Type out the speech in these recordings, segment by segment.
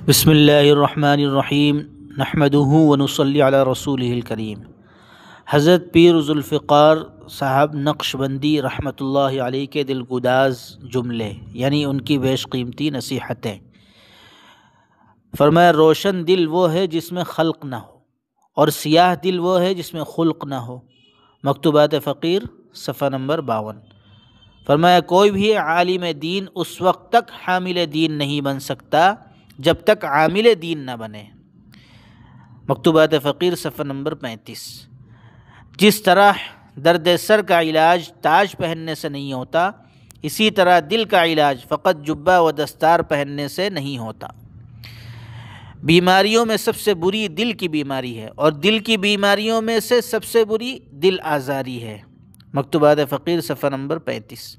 بسم اللہ الرحمن الرحیم نحمدہ ونصلی علی رسولہ الکریم۔ حضرت پیر ذوالفقار صاحب نقشبندی رحمۃ اللہ علیہ کے دلگداز جملے یعنی ان کی بیش قیمتی نصیحتیں۔ فرمایا روشن دل وہ ہے جس میں خلق نہ ہو، اور سیاہ دل وہ ہے جس میں خلق نہ ہو۔ مکتوبات فقیر صفحہ نمبر 52۔ فرمایا کوئی بھی عالم دین اس وقت تک حامل دین نہیں بن سکتا جب تک عامل دین نہ بنے۔ مکتوبات فقیر صفحہ نمبر 35۔ جس طرح درد سر کا علاج تاج پہننے سے نہیں ہوتا، اسی طرح دل کا علاج فقط جبہ و دستار پہننے سے نہیں ہوتا۔ بیماریوں میں سب سے بری دل کی بیماری ہے، اور دل کی بیماریوں میں سے سب سے بری دل آزاری ہے۔ مکتوبات فقیر صفحہ نمبر 35۔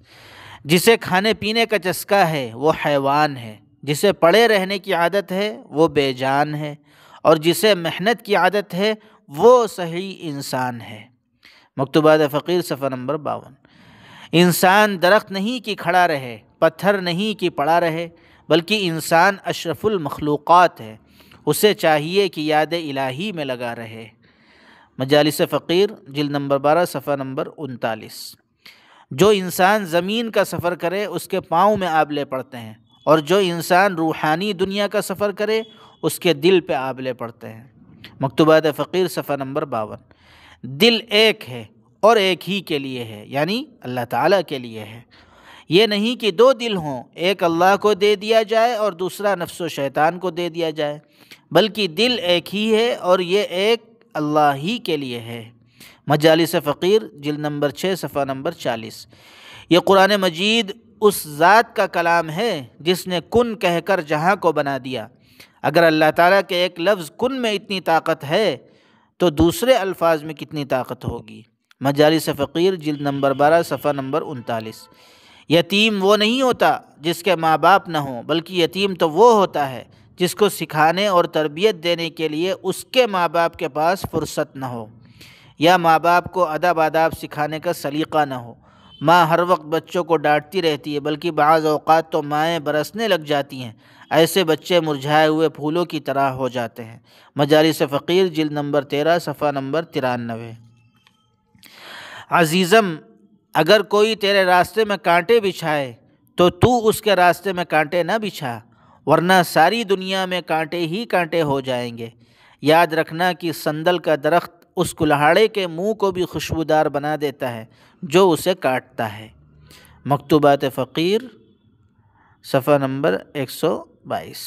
جسے کھانے پینے کا چسکا ہے وہ حیوان ہے، جسے پڑے رہنے کی عادت ہے وہ بے جان ہے، اور جسے محنت کی عادت ہے وہ صحیح انسان ہے۔ مکتوبات فقیر صفحہ نمبر 52۔ انسان درخت نہیں کہ کھڑا رہے، پتھر نہیں کہ پڑا رہے، بلکہ انسان اشرف المخلوقات ہے، اسے چاہیے کہ یاد الہی میں لگا رہے۔ مجالس فقیر جلد نمبر 12 صفحہ نمبر 39۔ جو انسان زمین کا سفر کرے اس کے پاؤں میں آبلے پڑتے ہیں، اور جو انسان روحانی دنیا کا سفر کرے اس کے دل پہ آبلے پڑتے ہیں۔ مکتوبات فقیر صفحہ نمبر 52۔ دل ایک ہے اور ایک ہی کے لیے ہے، یعنی اللہ تعالیٰ کے لیے ہے۔ یہ نہیں کہ دو دل ہوں، ایک اللہ کو دے دیا جائے اور دوسرا نفس و شیطان کو دے دیا جائے، بلکہ دل ایک ہی ہے اور یہ ایک اللہ ہی کے لیے ہے۔ مجالس فقیر جلد نمبر 6 صفحہ نمبر 40۔ یہ قرآن مجید اس ذات کا کلام ہے جس نے کن کہہ کر جہاں کو بنا دیا۔ اگر اللہ تعالیٰ کے ایک لفظ کن میں اتنی طاقت ہے تو دوسرے الفاظ میں کتنی طاقت ہوگی۔ مجالس فقیر جلد نمبر 12 صفحہ نمبر 39۔ یتیم وہ نہیں ہوتا جس کے ماں باپ نہ ہوں، بلکہ یتیم تو وہ ہوتا ہے جس کو سکھانے اور تربیت دینے کے لیے اس کے ماں باپ کے پاس فرصت نہ ہو، یا ماں باپ کو ادب آداب سکھانے کا سلیقہ نہ ہو۔ ماں ہر وقت بچوں کو ڈانٹتی رہتی ہے، بلکہ بعض اوقات تو مائیں برسنے لگ جاتی ہیں، ایسے بچے مرجھائے ہوئے پھولوں کی طرح ہو جاتے ہیں۔ مجالس فقیر جلد نمبر 13 صفحہ نمبر 93۔ عزیزم اگر کوئی تیرے راستے میں کانٹے بچھائے تو اس کے راستے میں کانٹے نہ بچھا، ورنہ ساری دنیا میں کانٹے ہی کانٹے ہو جائیں گے۔ یاد رکھنا کہ سندل کا درخت اس کلہاڑے کے منہ کو بھی خوشبودار بنا دیتا ہے جو اسے کاٹتا ہے۔ مکتوبات فقیر صفحہ نمبر 122۔